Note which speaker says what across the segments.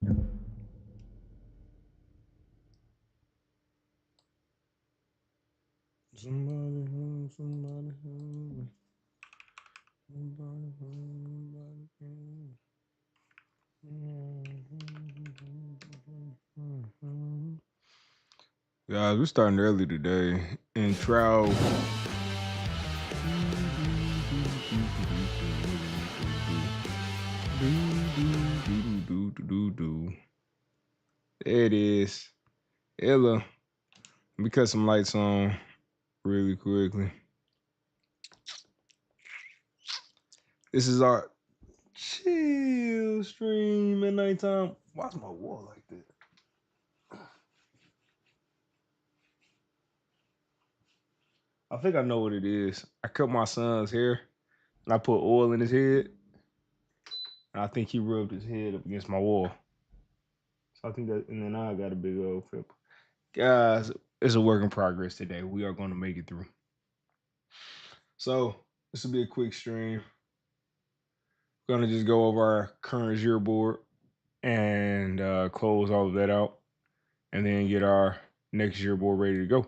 Speaker 1: Somebody home, somebody home. Somebody home, somebody home. Guys, we're starting early today in trial. There it is. Ella, let me cut some lights on really quickly. This is our chill stream at nighttime. Why's my wall like that? I think I know what it is. I cut my son's hair and I put oil in his head. And I think he rubbed his head up against my wall. So I think that, and then I got a big old flip. Guys, it's a work in progress today. We are going to make it through. So this will be a quick stream. We're going to just go over our current year board and close all of that out and then get our next year board ready to go.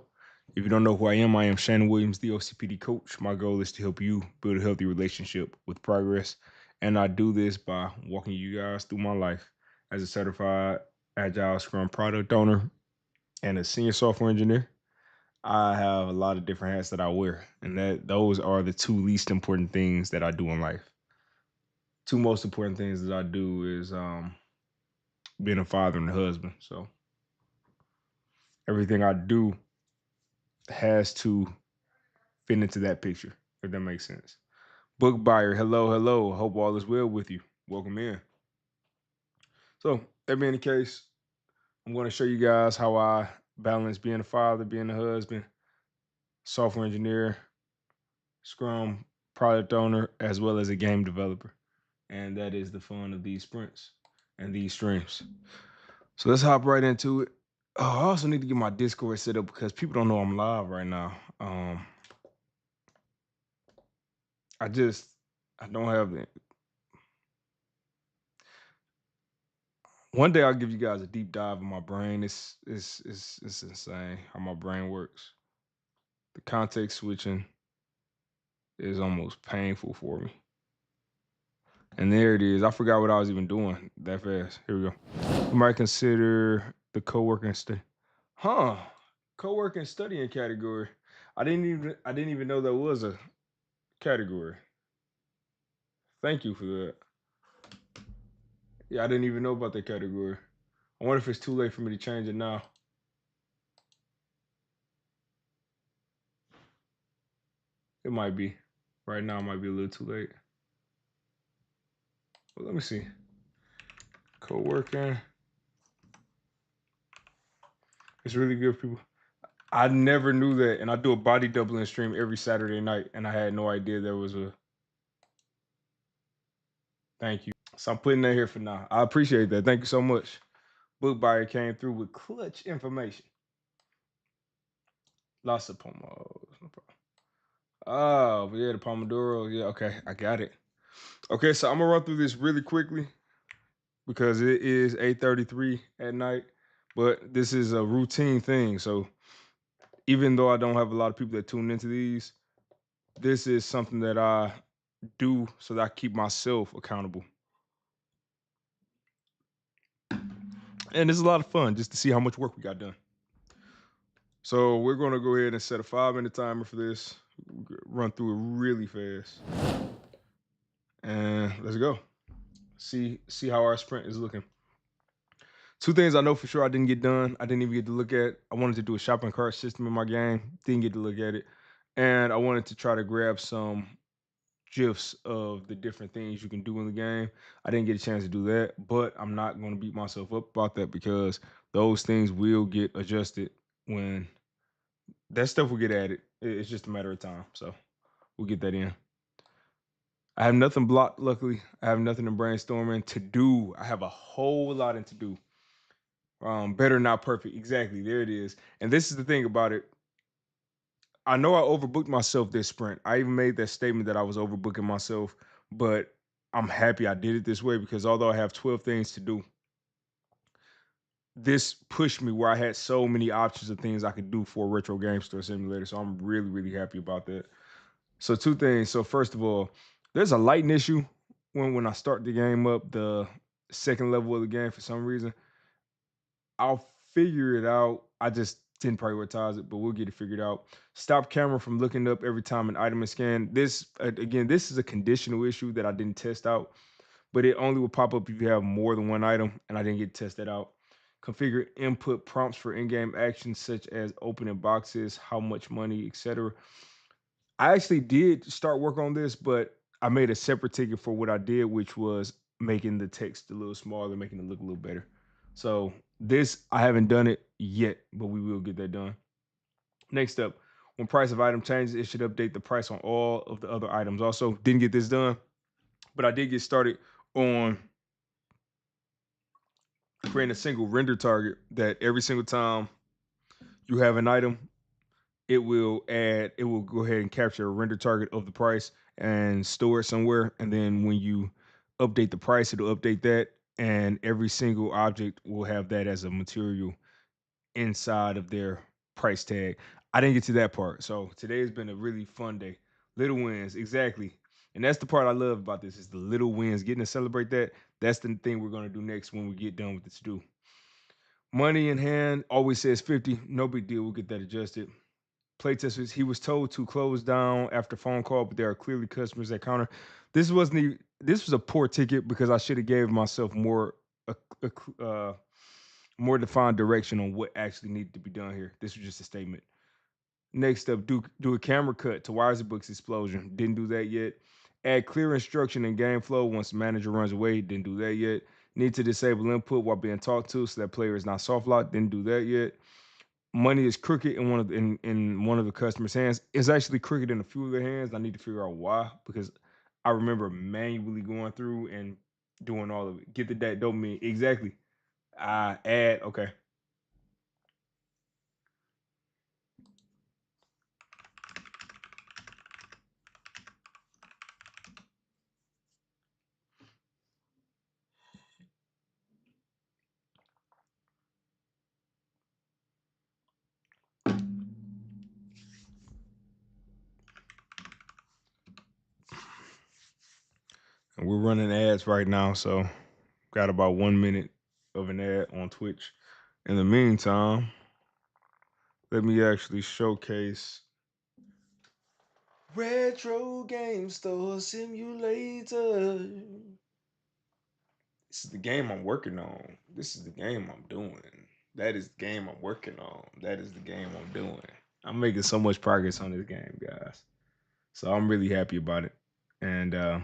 Speaker 1: If you don't know who I am Shannon Williams, the OCPD coach. My goal is to help you build a healthy relationship with progress. And I do this by walking you guys through my life as a certified Agile Scrum product owner and a senior software engineer. I have a lot of different hats that I wear, and those are the two least important things that I do in life. Two most important things that I do is being a father and a husband. So everything I do has to fit into that picture, if that makes sense. Book buyer, hello. Hope all is well with you. Welcome in. So that being the case, I'm going to show you guys how I balance being a father, being a husband, software engineer, Scrum product owner, as well as a game developer. And that is the fun of these sprints and these streams. So let's hop right into it. Oh, I also need to get my Discord set up because people don't know I'm live right now. I don't have it. One day I'll give you guys a deep dive in my brain. It's insane how my brain works. The context switching is almost painful for me. And there it is. I forgot what I was even doing that fast. Here we go. You might consider the co-working study. Co-working studying category. I didn't even know that was a category. Thank you for that. Yeah, I didn't even know about that category. I wonder if it's too late for me to change it now. It might be. Right now it might be a little too late. Well, let me see. Co-working. It's really good for people. I never knew that. And I do a body doubling stream every Saturday night. And I had no idea there was a... Thank you. So I'm putting that here for now. I appreciate that. Thank you so much. Book buyer came through with clutch information. Lots of pomos. No problem. Oh, yeah, the Pomodoro. Yeah, okay. I got it. Okay, so I'm going to run through this really quickly because it is 8:33 at night. But this is a routine thing. So even though I don't have a lot of people that tune into these, this is something that I do so that I keep myself accountable. And it's a lot of fun just to see how much work we got done. So we're going to go ahead and set a 5-minute timer for this. Run through it really fast. And let's go. See how our sprint is looking. Two things I know for sure I didn't get done. I didn't even get to look at. I wanted to do a shopping cart system in my game. Didn't get to look at it. And I wanted to try to grab some GIFs of the different things you can do in the game. I didn't get a chance to do that, but I'm not going to beat myself up about that because those things will get adjusted when that stuff will get added. It's just a matter of time. So we'll get that in. I have nothing blocked, luckily. I have nothing in brainstorming. To do, I have a whole lot in to do. Better, not perfect. Exactly. There it is. And this is the thing about it. I know I overbooked myself this sprint. I even made that statement that I was overbooking myself, but I'm happy I did it this way because although I have 12 things to do, this pushed me where I had so many options of things I could do for a retro game store simulator. So I'm really, really happy about that. So two things. So first of all, there's a lighting issue when I start the game up, the second level of the game for some reason. I'll figure it out. I just didn't prioritize it, but we'll get it figured out. Stop camera from looking up every time an item is scanned. This again, this is a conditional issue that I didn't test out, but it only will pop up if you have more than one item, and I didn't get to test that out. Configure input prompts for in-game actions such as opening boxes, how much money, etc. I actually did start work on this, but I made a separate ticket for what I did, which was making the text a little smaller, making it look a little better. So this I haven't done it yet, but we will get that done. Next up, when price of item changes, it should update the price on all of the other items. Also, didn't get this done, but I did get started on creating a single render target that every single time you have an item, it will go ahead and capture a render target of the price and store it somewhere. And then when you update the price, it'll update that. And every single object will have that as a material inside of their price tag. I didn't get to that part. So today has been a really fun day. Little wins, exactly. And that's the part I love about this is the little wins. Getting to celebrate that. That's the thing we're gonna do next when we get done with this do. Money in hand always says 50. No big deal. We'll get that adjusted. Playtesters, he was told to close down after phone call, but there are clearly customers at counter. This was a poor ticket because I should have gave myself a more defined direction on what actually needed to be done here. This was just a statement. Next up, do a camera cut to Wires Books explosion. Didn't do that yet. Add clear instruction in game flow once the manager runs away. Didn't do that yet. Need to disable input while being talked to so that player is not soft locked. Didn't do that yet. Money is crooked in one of the customer's hands. It's actually crooked in a few of their hands. I need to figure out why because I remember manually going through and doing all of it. Get the that dopamine exactly. I add okay. And we're running ads right now, so got about 1 minute of an ad on Twitch. In the meantime, let me actually showcase Retro Game Store Simulator. This is the game I'm working on. This is the game I'm doing. That is the game I'm working on. That is the game I'm doing. I'm making so much progress on this game, guys. So I'm really happy about it. And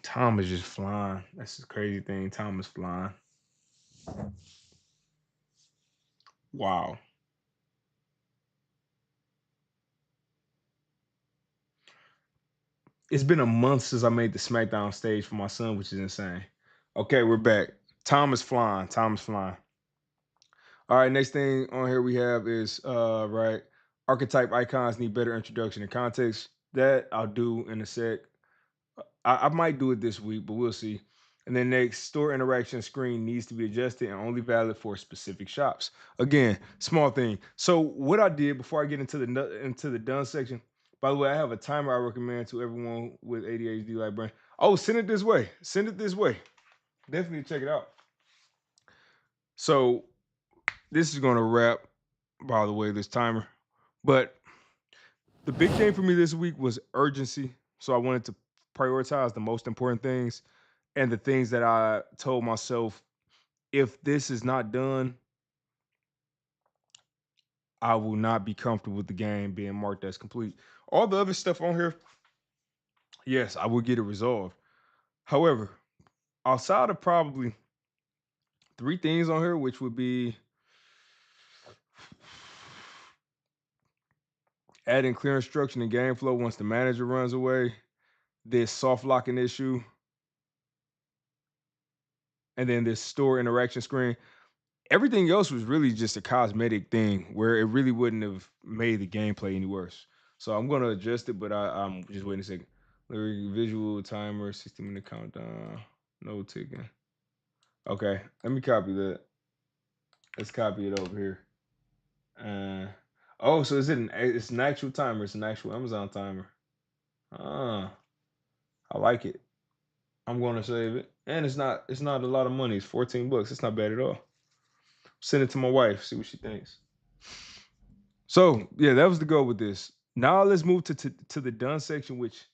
Speaker 1: time is just flying. That's the crazy thing. Time is flying. Wow. It's been a month since I made the SmackDown stage for my son, which is insane. Okay, we're back. Time is flying. Time is flying. All right, next thing on here we have is right. Archetype icons need better introduction and context. That I'll do in a sec. I might do it this week, but we'll see. And then next, store interaction screen needs to be adjusted and only valid for specific shops. Again, small thing. So what I did before I get into the done section. By the way, I have a timer I recommend to everyone with ADHD like brain. Oh, send it this way. Send it this way. Definitely check it out. So this is gonna wrap. By the way, this timer. But the big thing for me this week was urgency. So I wanted to prioritize the most important things and the things that I told myself if this is not done, I will not be comfortable with the game being marked as complete. All the other stuff on here, yes, I will get it resolved. However, outside of probably three things on here, which would be adding clear instruction in game flow once the manager runs away, this soft locking issue, and then this store interaction screen. Everything else was really just a cosmetic thing where it really wouldn't have made the gameplay any worse. So I'm gonna adjust it, but I'm just waiting a second. Lyric visual timer, 60-minute countdown, no ticking. Okay, let me copy that. Let's copy it over here. Uh, oh, so it's an actual timer. It's an actual Amazon timer. Ah, I like it. I'm going to save it, and it's not a lot of money. It's $14. It's not bad at all. Send it to my wife. See what she thinks. So yeah, that was the goal with this. Now let's move to the done section, which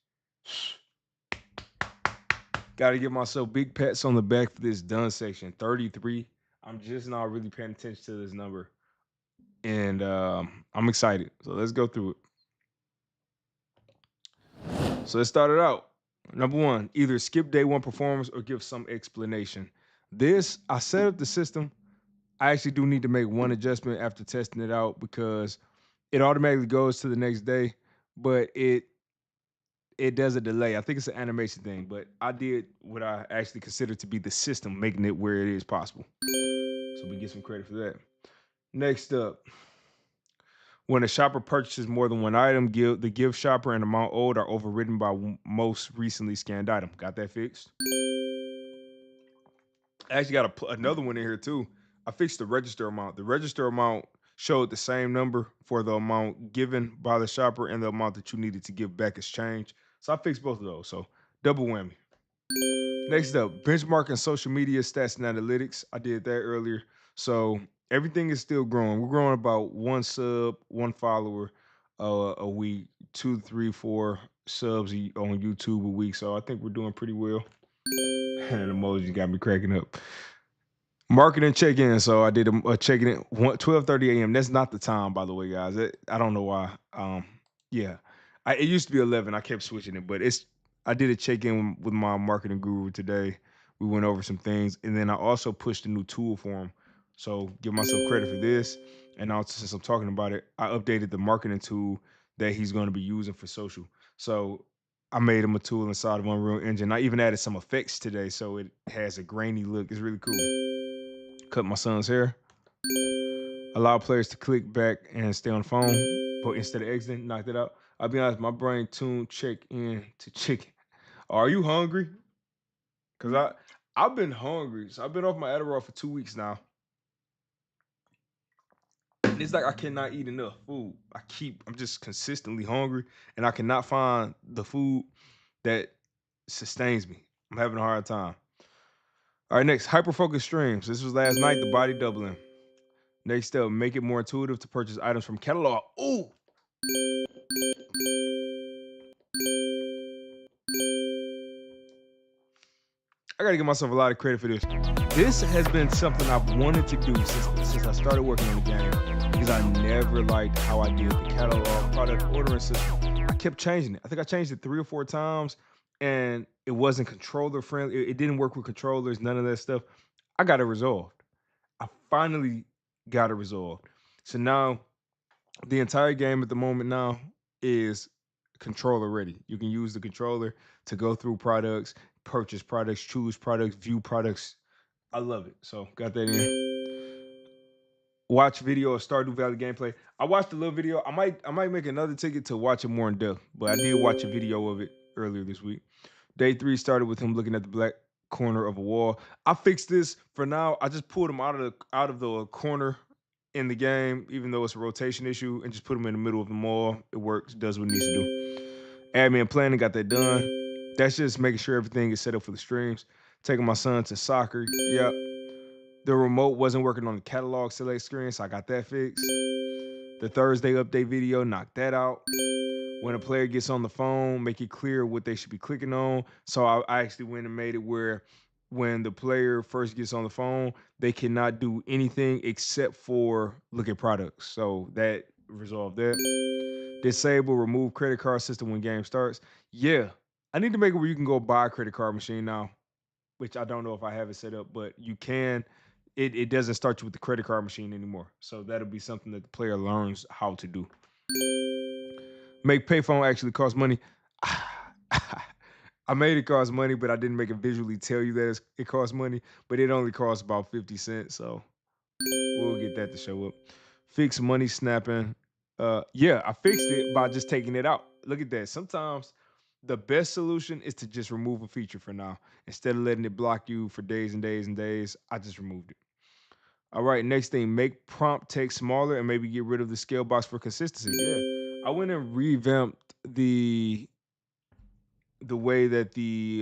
Speaker 1: got to give myself big pats on the back for this done section. 33. I'm just not really paying attention to this number, and I'm excited. So let's go through it. So let's start it out. Number one, either skip day one performance or give some explanation. This, I set up the system. I actually do need to make one adjustment after testing it out because it automatically goes to the next day, but it does a delay. I think it's an animation thing, but I did what I actually consider to be the system, making it where it is possible. So we get some credit for that. Next up, when a shopper purchases more than one item, the gift shopper and amount owed are overridden by most recently scanned item. Got that fixed? I actually got another one in here too. I fixed the register amount. The register amount showed the same number for the amount given by the shopper and the amount that you needed to give back as change. So I fixed both of those. So double whammy. Next up, benchmarking social media stats and analytics. I did that earlier. So everything is still growing. We're growing about one sub, one follower a week, 2, 3, 4 subs on YouTube a week. So I think we're doing pretty well. And emoji got me cracking up. Marketing check-in. So I did a check-in at 12:30 a.m. That's not the time, by the way, guys. I don't know why. Yeah, it used to be 11. I kept switching it, but I did a check-in with my marketing guru today. We went over some things, and then I also pushed a new tool for him. So give myself credit for this. And also, since I'm talking about it, I updated the marketing tool that he's going to be using for social. So I made him a tool inside of Unreal Engine. I even added some effects today, so it has a grainy look. It's really cool. Cut my son's hair. Allow players to click back and stay on the phone, but instead of exiting, knocked it out. I'll be honest, my brain tuned check in to chicken. Are you hungry? Cause I've been hungry. So I've been off my Adderall for 2 weeks now. And it's like I cannot eat enough food. I'm just consistently hungry, and I cannot find the food that sustains me. I'm having a hard time. All right, next, hyper focus streams. This was last night, the body doubling. Next up, make it more intuitive to purchase items from catalog. Ooh. I gotta give myself a lot of credit for this. This has been something I've wanted to do since I started working on the game because I never liked how I did the catalog product ordering system. I kept changing it. I think I changed it 3 or 4 times, and it wasn't controller friendly. It didn't work with controllers, none of that stuff. I got it resolved. I finally got it resolved. So now the entire game at the moment now is controller ready. You can use the controller to go through products, purchase products, choose products, view products. I love it. So got that in. Watch video of Stardew Valley gameplay. I watched a little video. I might make another ticket to watch it more in depth, but I did watch a video of it earlier this week. Day 3 started with him looking at the black corner of a wall. I fixed this for now. I just pulled him out of the corner in the game, even though it's a rotation issue, and just put him in the middle of the mall. It works, does what it needs to do. Admin planning, got that done. That's just making sure everything is set up for the streams. Taking my son to soccer. Yep. The remote wasn't working on the catalog select screen, so I got that fixed. The Thursday update video, knocked that out. When a player gets on the phone, make it clear what they should be clicking on. So I actually went and made it where when the player first gets on the phone, they cannot do anything except for look at products. So that resolved that. Disable remove credit card system when game starts. Yeah, I need to make it where you can go buy a credit card machine now, which I don't know if I have it set up, but you can. It doesn't start you with the credit card machine anymore. So that'll be something that the player learns how to do. Make payphone actually cost money. I made it cost money, but I didn't make it visually tell you that it costs money. But it only costs about 50 cents, so we'll get that to show up. Fix money snapping. Yeah, I fixed it by just taking it out. Look at that. Sometimes The best solution is to just remove a feature for now. Instead of letting it block you for days and days and days, I just removed it. All right, next thing, make prompt text smaller and maybe get rid of the scale box for consistency. Yeah. I went and revamped the way that the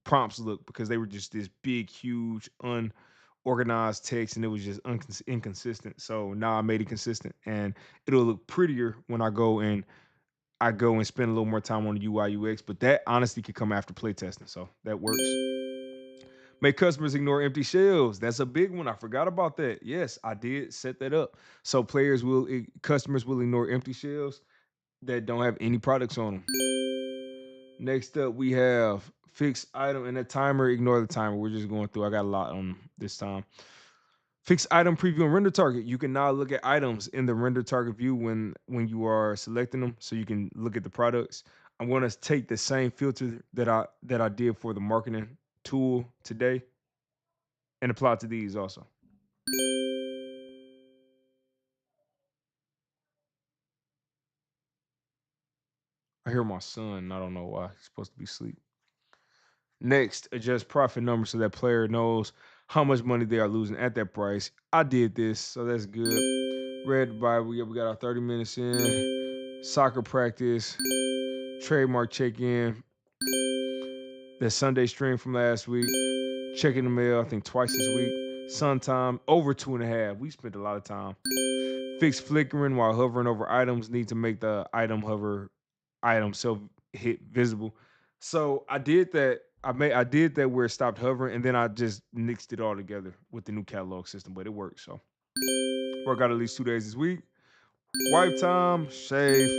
Speaker 1: prompts look because they were just this big, huge, unorganized text, and it was just inconsistent. So now I made it consistent, and it'll look prettier when I go and spend a little more time on the UI UX. But that honestly could come after playtesting, so that works. Make customers ignore empty shells. That's a big one. I forgot about that. Yes, I did set that up. So customers will ignore empty shells that don't have any products on them. Next up, we have fixed item and a timer. Ignore the timer. We're just going through. I got a lot on this time. Fixed item preview and render target. You can now look at items in the render target view when you are selecting them, so you can look at the products. I'm going to take the same filter that I did for the marketing tool today and apply it to these also. I hear my son. I don't know why. He's supposed to be asleep. Next, adjust profit number so that player knows how much money they are losing at that price. I did this, so that's good. Read Bible. Yeah, we got our 30 minutes in. Soccer practice. Trademark check-in. The Sunday stream from last week. Checking the mail, I think twice this week. Sun time, over 2.5. We spent a lot of time. Fix flickering while hovering over items. Need to make the item self hit visible. So I did that. I did that where it stopped hovering, and then I just mixed it all together with the new catalog system, but it works. So work out at least 2 days this week. Wipe time, shave.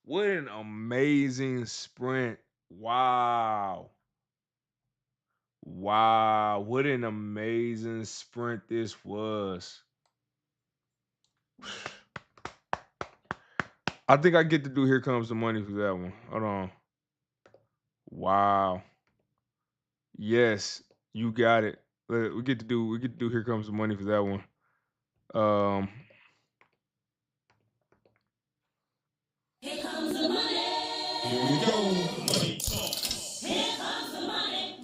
Speaker 1: What an amazing sprint. Wow. Wow. What an amazing sprint this was. I think I get to do Here Comes the Money for that one. Hold on. Wow. Yes, you got it. We get to do Here Comes the Money for that one. Um
Speaker 2: Here comes the money. Here we go. Money talk. Here comes the money.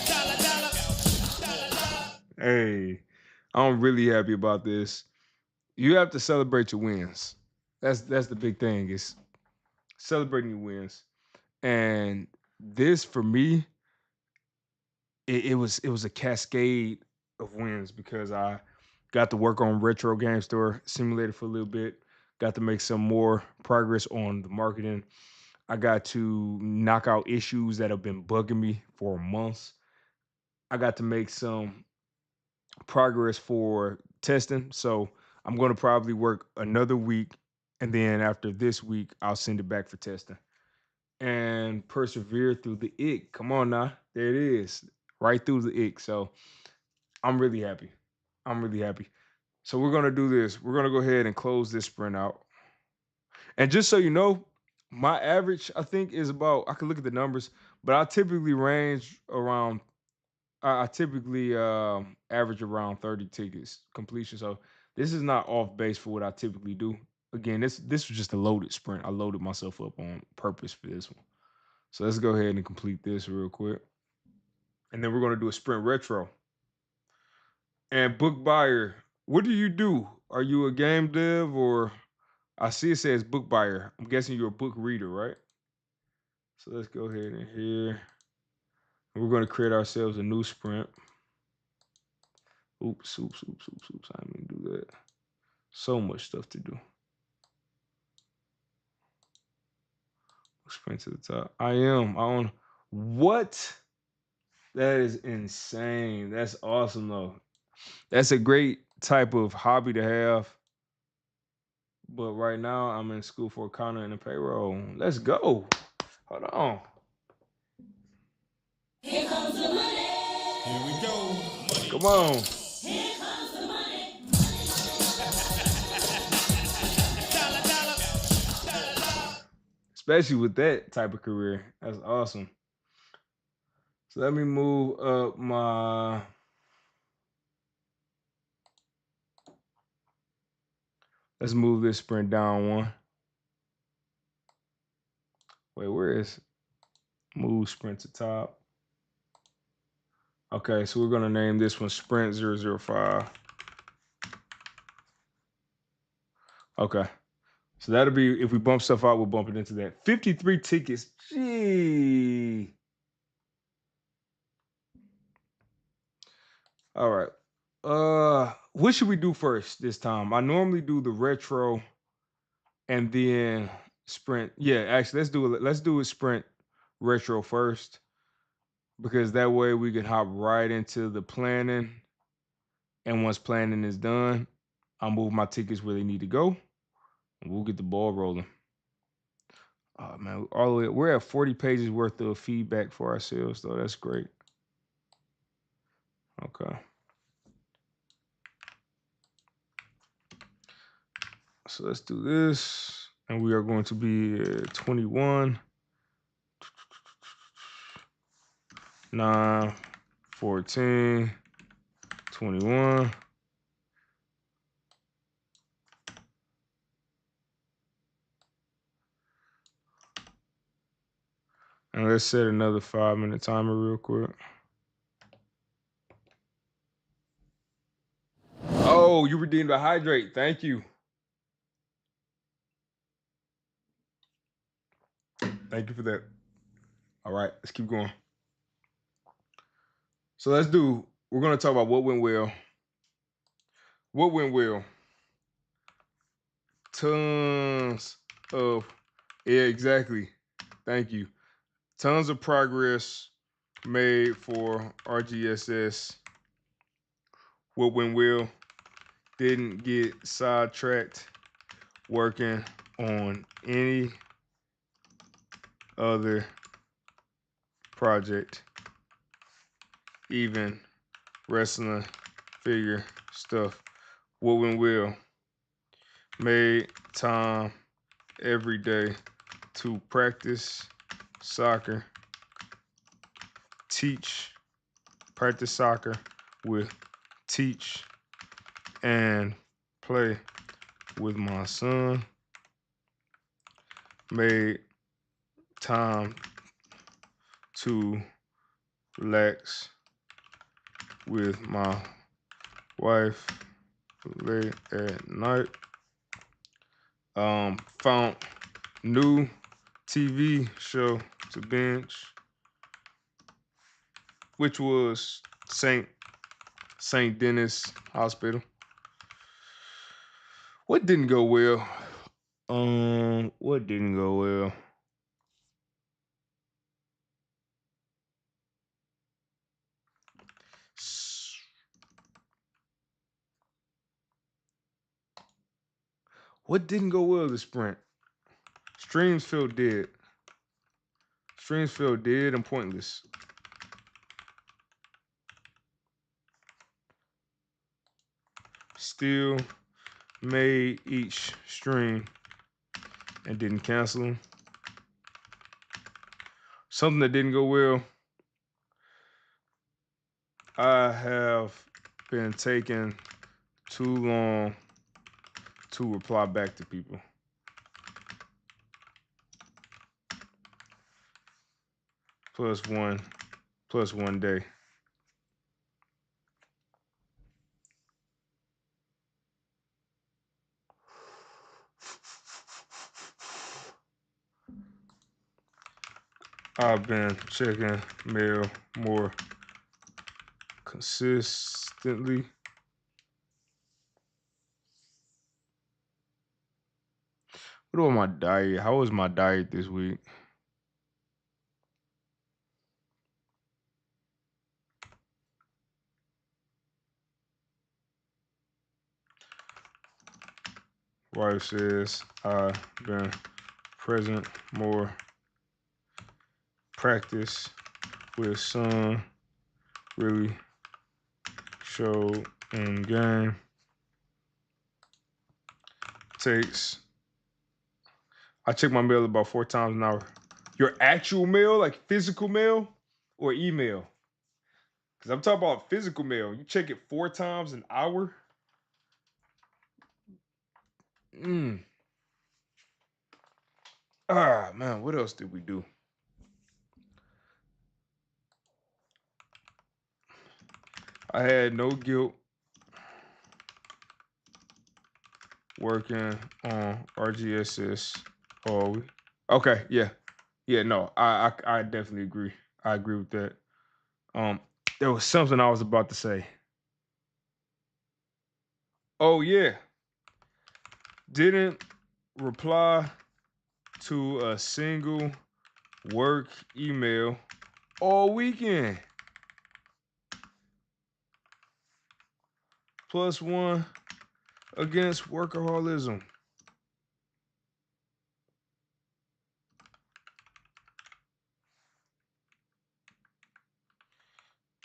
Speaker 2: Dollar, dollar, dollar, dollar.
Speaker 1: Hey, I'm really happy about this. You have to celebrate your wins. That's the big thing is celebrating your wins. And this for me, it was a cascade of wins because I got to work on Retro Game Store Simulator for a little bit, got to make some more progress on the marketing. I got to knock out issues that have been bugging me for months. I got to make some progress for testing. So I'm going to probably work another week. And then after this week, I'll send it back for testing and persevere through the ick. Come on now. There it is. Right through the ick. So I'm really happy. I'm really happy. So we're going to do this. We're going to go ahead and close this sprint out. And just so you know, my average, I think, is about, I can look at the numbers, but I typically range around I typically average around 30 tickets completion. So this is not off base for what I typically do. Again, this was just a loaded sprint. I loaded myself up on purpose for this one. So let's go ahead and complete this real quick. And then we're going to do a sprint retro. And book buyer, what do you do? Are you a game dev or I see it says book buyer. I'm guessing you're a book reader, right? So let's go ahead and here. We're going to create ourselves a new sprint. Oops. I didn't mean to do that. So much stuff to do. Sprint to the top. I own. What? That is insane. That's awesome though. That's a great type of hobby to have. But right now I'm in school for accounting and payroll. Let's go. Hold on.
Speaker 2: Here comes the money. Here we go. Money
Speaker 1: Come on.
Speaker 2: Here comes the money. Dollar, dollar, dollar, dollar.
Speaker 1: Especially with that type of career. That's awesome. So let me move up Let's move this sprint down one. Wait, where is move sprint to top? Okay, so we're gonna name this one sprint 005. Okay. So that'll be, if we bump stuff out, we'll bump it into that. 53 tickets. Gee. All right. What should we do first this time? I normally do the retro and then sprint. Yeah, actually, let's do a sprint retro first, because that way we can hop right into the planning. And once planning is done, I'll move my tickets where they need to go, and we'll get the ball rolling. Oh man, we're at 40 pages worth of feedback for ourselves, though. That's great. Okay. So let's do this. And we are going to be at 21, 9, 14, 21. And let's set another 5-minute timer real quick. Oh, you redeemed a hydrate. Thank you. Thank you for that. All right, let's keep going. So we're going to talk about what went well. What went well? Tons of, yeah, exactly. Thank you. Tons of progress made for RGSS. What went well? Didn't get sidetracked working on any other project, even wrestling figure stuff. What went well? Made time every day to practice soccer, practice soccer with teach and play with my son. Made time to relax with my wife late at night. Found new TV show to binge, which was Saint Denis Hospital. What didn't go well? What didn't go well? What didn't go well this sprint? Streams feel dead. Streams feel dead and pointless. Still made each stream and didn't cancel them. Something that didn't go well. I have been taking too long to reply back to people. Plus one day. I've been checking mail more consistently. What about my diet? How was my diet this week? Wife says I've been present more. Practice with son really showed in game. I check my mail about 4 times an hour. Your actual mail, like physical mail or email? Because I'm talking about physical mail. You check it 4 times an hour? Mm. Ah, man, what else did we do? I had no guilt working on RGSS all week. Okay, yeah. Yeah, no, I definitely agree. I agree with that. Um, there was something I was about to say. Oh yeah, didn't reply to a single work email all weekend. Plus one against workaholism.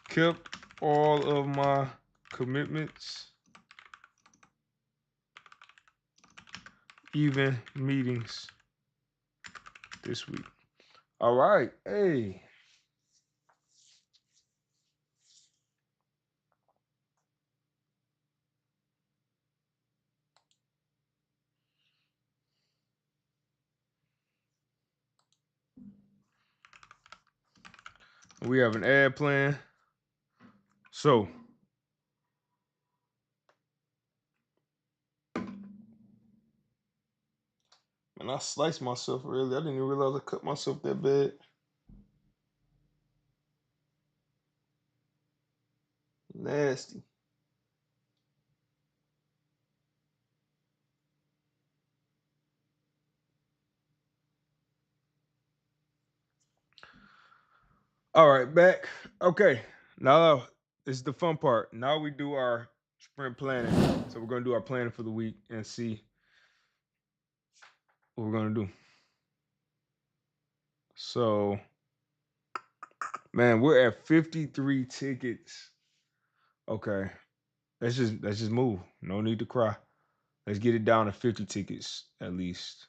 Speaker 1: Kept all of my commitments, even meetings this week. All right. Hey, we have an ad plan. So, and I sliced myself early. I didn't even realize I cut myself that bad. Nasty. All right, back. Okay. Now this is the fun part. Now we do our sprint planning. So we're gonna do our planning for the week and see what we're gonna do. So, man, we're at 53 tickets. Okay. Let's just move. No need to cry. Let's get it down to 50 tickets at least.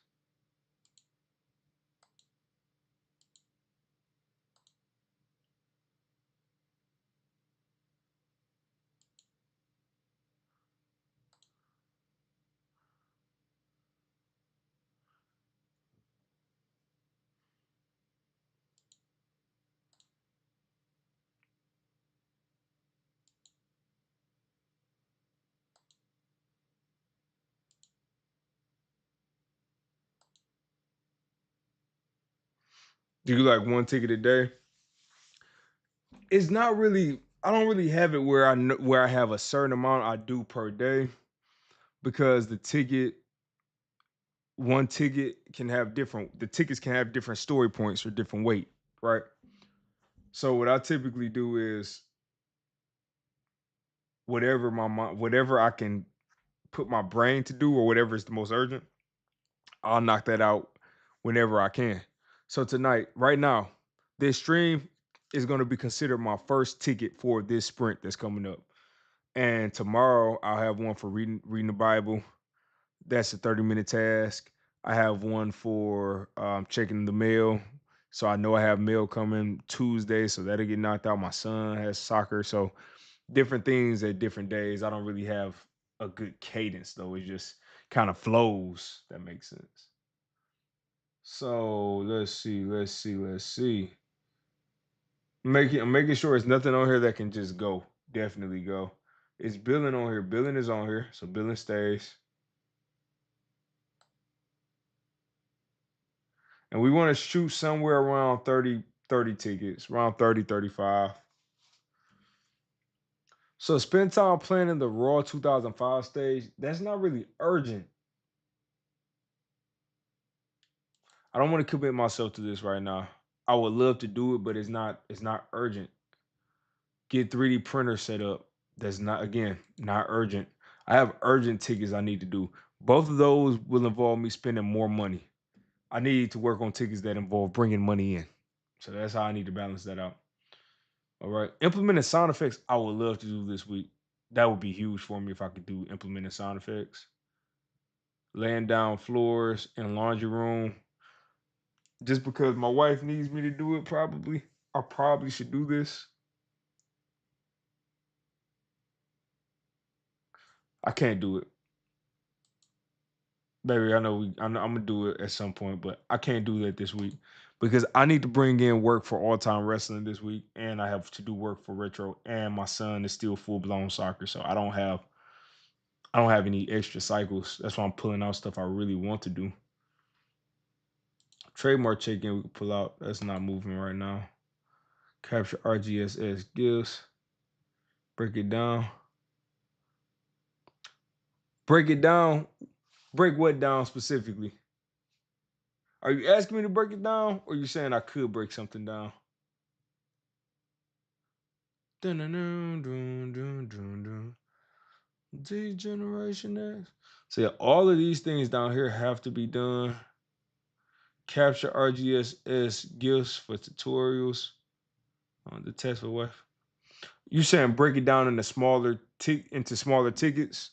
Speaker 1: Do you like one ticket a day? It's not really. I don't really have it where where I have a certain amount I do per day because one ticket can have different. The tickets can have different story points or different weight, right? So what I typically do is whatever I can put my brain to do or whatever is the most urgent, I'll knock that out whenever I can. So tonight, right now, this stream is going to be considered my first ticket for this sprint that's coming up. And tomorrow I'll have one for reading the Bible. That's a 30-minute task. I have one for checking the mail. So I know I have mail coming Tuesday, so that'll get knocked out. My son has soccer. So different things at different days. I don't really have a good cadence though. It just kind of flows. That makes sense. So let's see. I'm making sure it's nothing on here that can just go. Definitely go. It's billing on here. Billing is on here. So billing stays. And we want to shoot somewhere around 30 tickets, around 30, 35. So spend time planning the Raw 2005 stage. That's not really urgent. I don't want to commit myself to this right now. I would love to do it, but it's not urgent. Get 3D printer set up. That's not again, not urgent. I have urgent tickets I need to do. Both of those will involve me spending more money. I need to work on tickets that involve bringing money in. So that's how I need to balance that out. All right. Implementing sound effects, I would love to do this week. That would be huge for me if I could do implementing sound effects. Laying down floors in laundry room. Just because my wife needs me to do it, probably. I probably should do this. I can't do it. baby. I know I'm gonna do it at some point, but I can't do that this week because I need to bring in work for all time wrestling this week, and I have to do work for retro, and my son is still full blown soccer, so I don't have any extra cycles. That's why I'm pulling out stuff I really want to do. Trademark check-in we can pull out. That's not moving right now. Capture RGSS gifts. Break it down. Break it down. Break what down specifically? Are you asking me to break it down, or you saying I could break something down? Dun, dun, dun, dun, dun, dun, dun. Degeneration X. So yeah, all of these things down here have to be done. Capture RGSS gifts for tutorials. The test for what? You saying break it down into smaller tickets?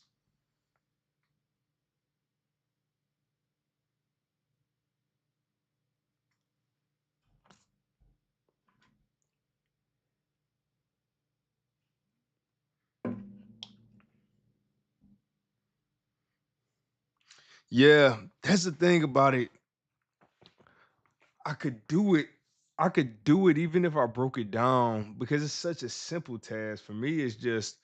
Speaker 1: Yeah, that's the thing about it. I could do it. I could do it even if I broke it down because it's such a simple task. For me, it's just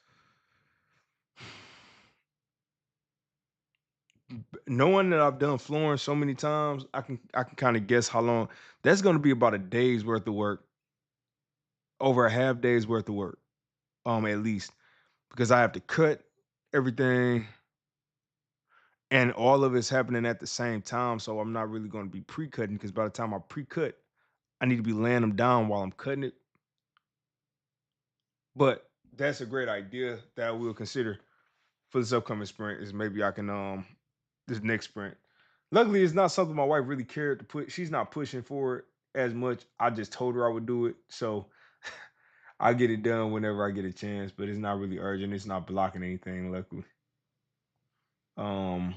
Speaker 1: knowing that I've done flooring so many times, I can kind of guess how long. That's gonna be about a day's worth of work, over a half day's worth of work, at least. Because I have to cut everything and all of it's happening at the same time. So I'm not really gonna be pre-cutting because by the time I pre-cut, I need to be laying them down while I'm cutting it. But that's a great idea that I will consider for this upcoming sprint is maybe I can this next sprint. Luckily, it's not something my wife really cared to put. She's not pushing for it as much. I just told her I would do it, so I get it done whenever I get a chance. But it's not really urgent. It's not blocking anything. Luckily, um,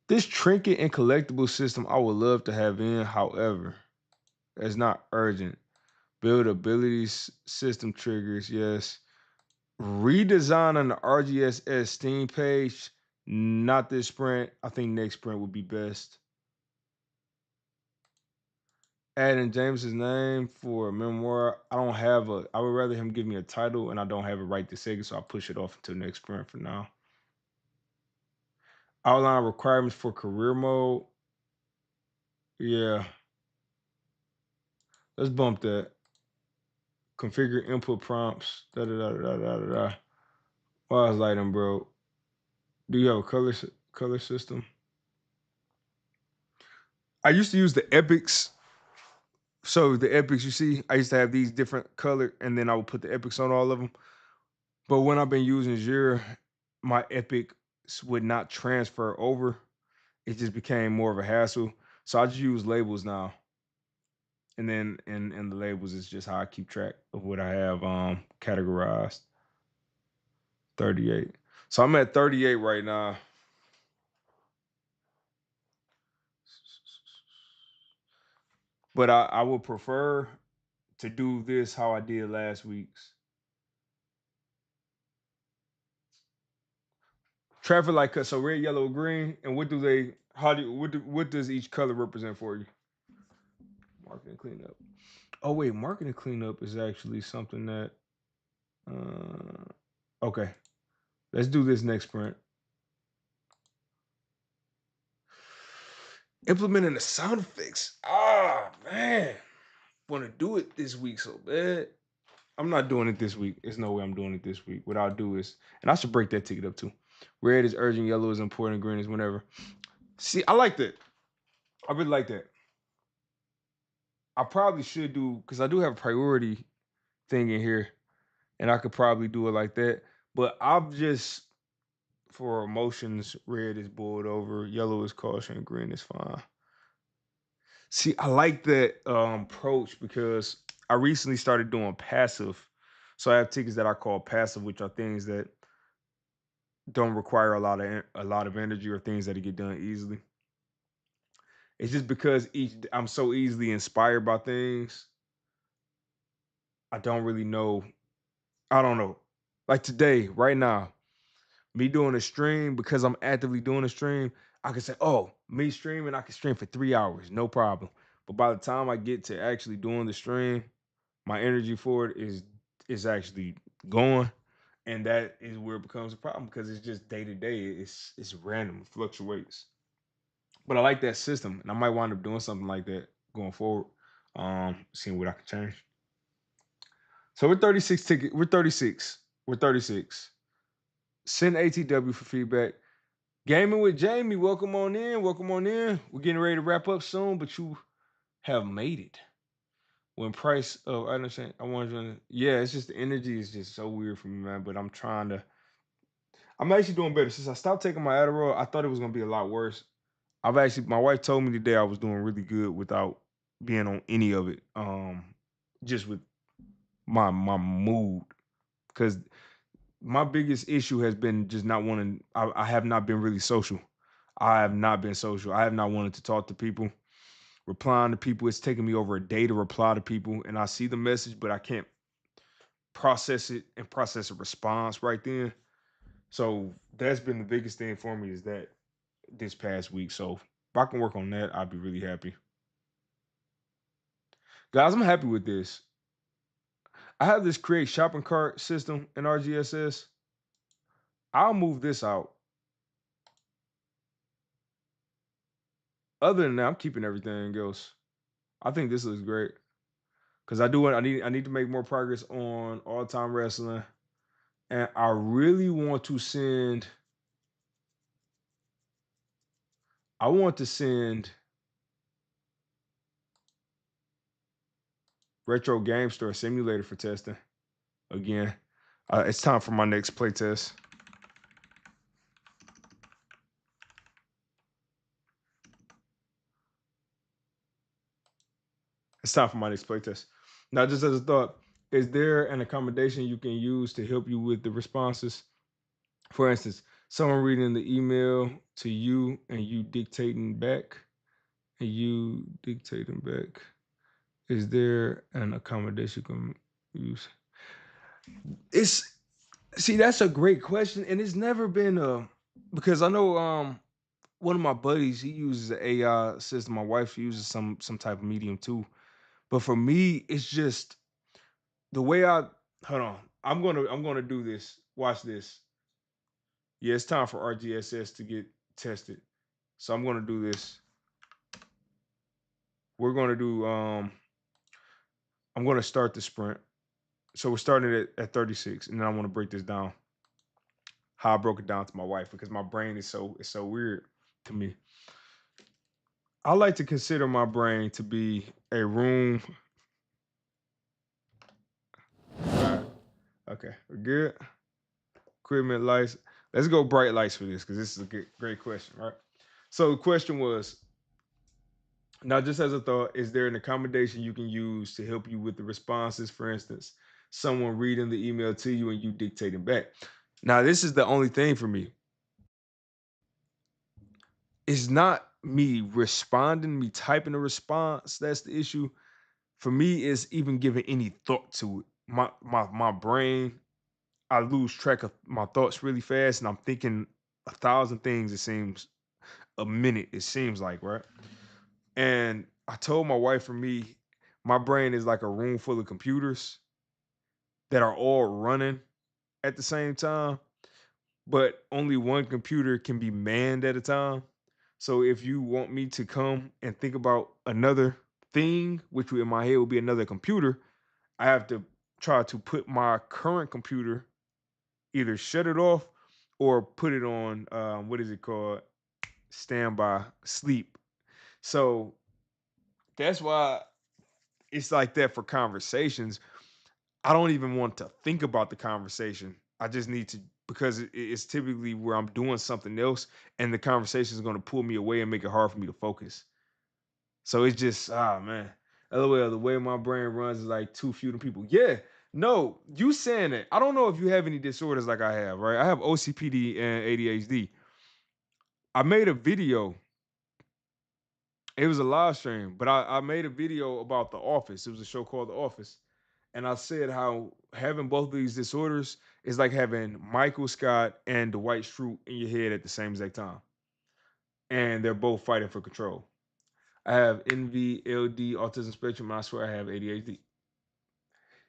Speaker 1: this trinket and collectible system I would love to have in. However, it's not urgent. Build abilities system triggers. Yes. Redesign on the RGSS Steam page. Not this sprint. I think next sprint would be best. Adding James's name for a memoir. I don't have a. I would rather him give me a title, and I don't have a right to say it, so I push it off until next sprint for now. Outline requirements for career mode. Yeah, let's bump that. Configure input prompts. Da da da da da da da. Why is lighting, bro? Do you have a color system? I used to use the epics. So the epics, you see, I used to have these different color, and then I would put the epics on all of them. But when I've been using Jira, my epics would not transfer over. It just became more of a hassle. So I just use labels now. And then in the labels is just how I keep track of what I have categorized. 38. So I'm at 38 right now. But I would prefer to do this how I did last week's. Traffic light cut. So red, yellow, green. And what do they how do what does each color represent for you? Marketing cleanup. Oh wait, marketing cleanup is actually something that uh okay. Let's do this next sprint. Implementing the sound effects. Ah man. Want to do it this week so bad. I'm not doing it this week. There's no way I'm doing it this week. What I'll do is, and I should break that ticket up too. Red is urgent, yellow is important, green is whenever. See, I like that. I really like that. I probably should do because I do have a priority thing in here, and I could probably do it like that. But I've just for emotions, red is boiled over, yellow is caution, green is fine. See, I like that approach because I recently started doing passive. So I have tickets that I call passive, which are things that don't require a lot of energy or things that get done easily. It's just because each I'm so easily inspired by things. I don't really know. I don't know. Like today, right now, Me doing a stream because I'm actively doing a stream, I can say, "Oh, me streaming, I can stream for 3 hours, no problem." But by the time I get to actually doing the stream, my energy for it is actually gone, and that is where it becomes a problem because it's just day to day. It's random, it fluctuates. But I like that system, and I might wind up doing something like that going forward. Seeing what I can change. So we're 36 ticket. We're 36. We're 36. Send ATW for feedback. Gaming with Jamie, welcome on in. Welcome on in. We're getting ready to wrap up soon, but you have made it. When price of I understand, I want to. Yeah, it's just the energy is just so weird for me, man. But I'm trying to. I'm actually doing better since I stopped taking my Adderall. I thought it was gonna be a lot worse. I've actually. My wife told me today I was doing really good without being on any of it. Just with my mood because my biggest issue has been just not wanting. I have not been really social. I have not been social. I have not wanted to talk to people, replying to people. It's taking me over a day to reply to people, and I see the message, but I can't process it and process a response right then. So that's been the biggest thing for me is that this past week. So if I can work on that, I'd be really happy. Guys, I'm happy with this. I have this create shopping cart system in RGSS. I'll move this out. Other than that, I'm keeping everything else. I think this looks great because I need to make more progress on all time wrestling, and I really want to send. I want to send Retro Game Store Simulator for testing again. It's time for my next playtest. It's time for my next playtest. Now, just as a thought, is there an accommodation you can use to help you with the responses? For instance, someone reading the email to you and you dictating back, and you dictating back. Is there an accommodation you can use? It's see, that's a great question, and it's never been a because I know one of my buddies he uses an AI system. My wife uses some type of medium too. But for me, it's just the way I hold on. I'm gonna do this. Watch this. Yeah, it's time for RGSS to get tested. So I'm gonna do this. We're gonna do I'm gonna start the sprint. So we're starting at 36, and then I want to break this down. How I broke it down to my wife because my brain is so weird to me. I like to consider my brain to be a room. All right. Okay, we're good. Equipment lights. Let's go bright lights for this because this is a great question, right? So the question was now, just as a thought, is there an accommodation you can use to help you with the responses? For instance, someone reading the email to you and you dictating back. Now, this is the only thing for me. It's not me responding, me typing a response. That's the issue. For me, it's even giving any thought to it. My brain, I lose track of my thoughts really fast, and I'm thinking a thousand things. It seems a minute. It seems like right. And I told my wife, for me, my brain is like a room full of computers that are all running at the same time, but only one computer can be manned at a time. So if you want me to come and think about another thing, which in my head would be another computer, I have to try to put my current computer either shut it off or put it on what is it called, standby sleep. So that's why it's like that for conversations. I don't even want to think about the conversation. I just need to because it's typically where I'm doing something else, and the conversation is going to pull me away and make it hard for me to focus. So it's just man, LOL. The way my brain runs is like too few to people. Yeah, no, you saying that. I don't know if you have any disorders like I have. Right, I have OCPD and ADHD. I made a video. It was a live stream, but I made a video about The Office. It was a show called The Office, and I said how having both of these disorders is like having Michael Scott and Dwight Schrute in your head at the same exact time, and they're both fighting for control. I have NVLD, autism spectrum, and I swear I have ADHD.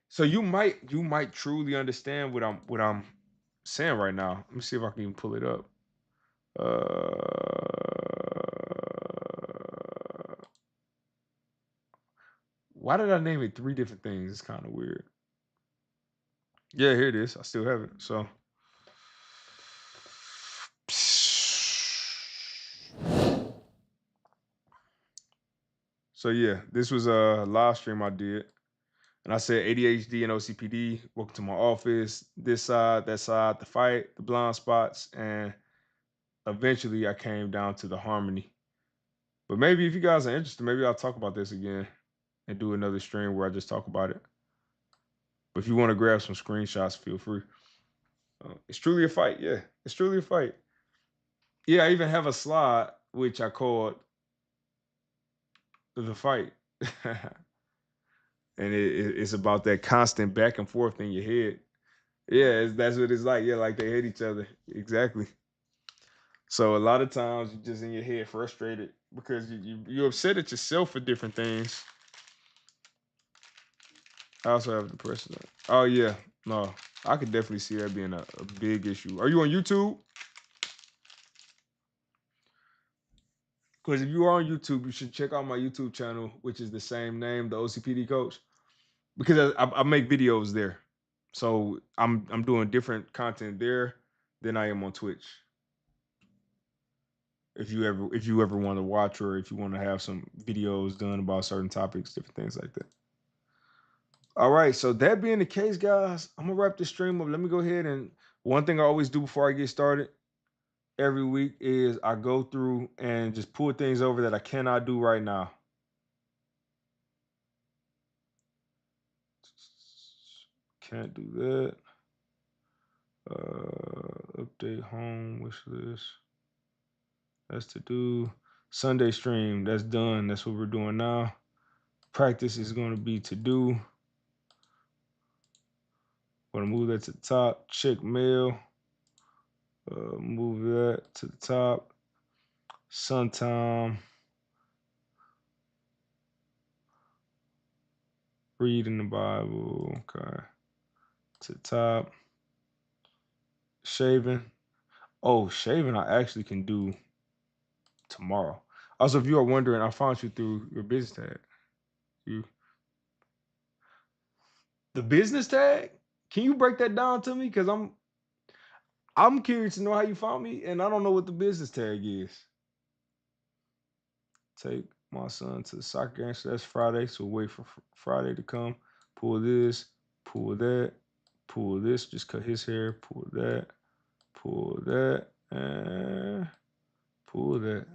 Speaker 1: So you might truly understand what I'm saying right now. Let me see if I can even pull it up. Why did I name it three different things? It's kind of weird. Yeah, here it is. I still have it. So yeah, this was a live stream I did, and I said ADHD and OCPD. Welcome to my office. This side, that side, the fight, the blind spots, and eventually I came down to the harmony. But maybe if you guys are interested, maybe I'll talk about this again and do another stream where I just talk about it. But if you want to grab some screenshots, feel free. It's truly a fight. Yeah, it's truly a fight. Yeah, I even have a slide which I called the fight, and it's about that constant back and forth in your head. Yeah, that's what it's like. Yeah, like they hate each other. Exactly. So a lot of times you're just in your head frustrated because you're upset at yourself for different things. I also have depression. Oh yeah, no, I could definitely see that being a big issue. Are you on YouTube? Because if you are on YouTube, you should check out my YouTube channel, which is the same name, the OCPD Coach, because I make videos there. So I'm doing different content there than I am on Twitch. If you ever want to watch, or if you want to have some videos done about certain topics, different things like that. All right. So that being the case, guys, I'm gonna wrap this stream up. Let me go ahead and one thing I always do before I get started every week is I go through and just pull things over that I cannot do right now. Can't do that. Update home wish list. That's to do. Sunday stream. That's done. That's what we're doing now. Practice is going to be to do. Want to move that to the top. Check mail. Move that to the top. Sun time. Reading the Bible. Okay. To the top. Shaving. Oh, shaving I actually can do tomorrow. Also, if you are wondering, I found you through your business tag. You the business tag? Can you break that down to me? Because I'm curious to know how you found me, and I don't know what the business tag is. Take my son to the soccer game. So that's Friday. So wait for Friday to come. Pull this, pull that, pull this. Just cut his hair. Pull that, and pull that.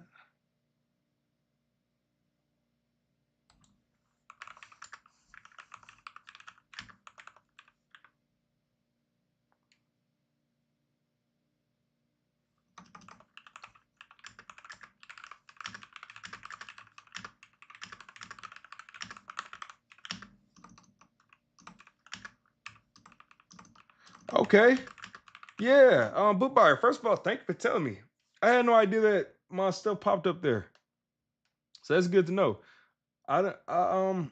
Speaker 1: Okay. Yeah. Book buyer. First of all, thank you for telling me. I had no idea that my stuff popped up there. So that's good to know. I don't- I, um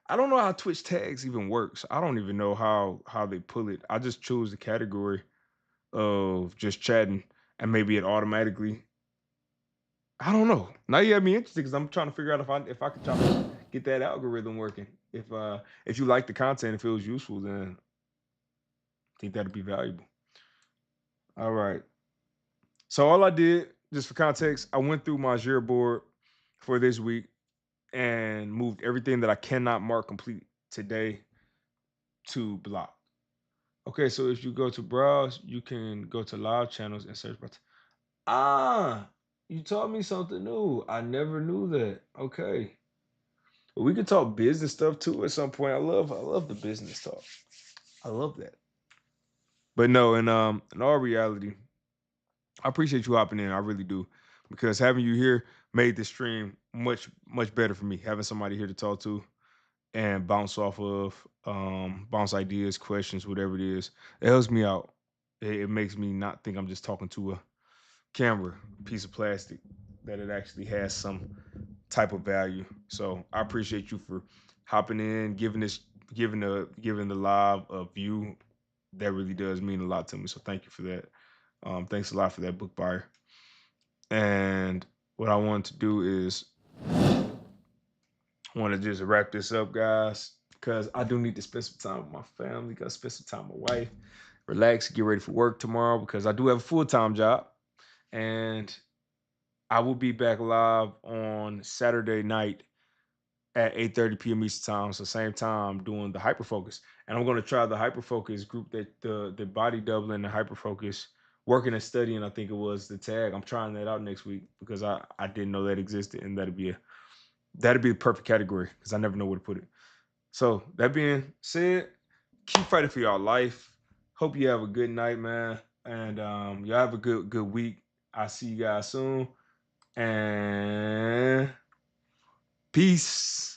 Speaker 1: I don't know how Twitch tags even works. I don't even know how they pull it. I just choose the category of just chatting, and maybe it automatically. I don't know. Now you have me interested because I'm trying to figure out if I could try to get that algorithm working. If you like the content, if it was useful, then I think that'd be valuable. All right. So all I did, just for context, I went through my Jira board for this week and moved everything that I cannot mark complete today to block. Okay, so if you go to browse, you can go to live channels and search by. You taught me something new. I never knew that. Okay, well, we can talk business stuff too at some point. I love the business talk. I love that. But no, in all reality, I appreciate you hopping in. I really do, because having you here made the stream much better for me. Having somebody here to talk to, and bounce off of, bounce ideas, questions, whatever it is. It helps me out. It makes me not think I'm just talking to a camera, piece of plastic, that it actually has some type of value. So I appreciate you for hopping in, giving the live a view. That really does mean a lot to me. So thank you for that. Thanks a lot for that, book buyer. And what I want to do is want to just wrap this up, guys, because I do need to spend some time with my family. Got to spend some time with my wife, relax, get ready for work tomorrow because I do have a full time job, and I will be back live on Saturday night at 8:30 p.m. Eastern time, so same time doing the hyperfocus. And I'm gonna try the hyperfocus group, that the body doubling, the hyperfocus, working and studying, I think it was the tag. I'm trying that out next week because I didn't know that existed, and that'd be the perfect category because I never know where to put it. So that being said, keep fighting for your life. Hope you have a good night, man. And y'all have a good week. I'll see you guys soon. And peace.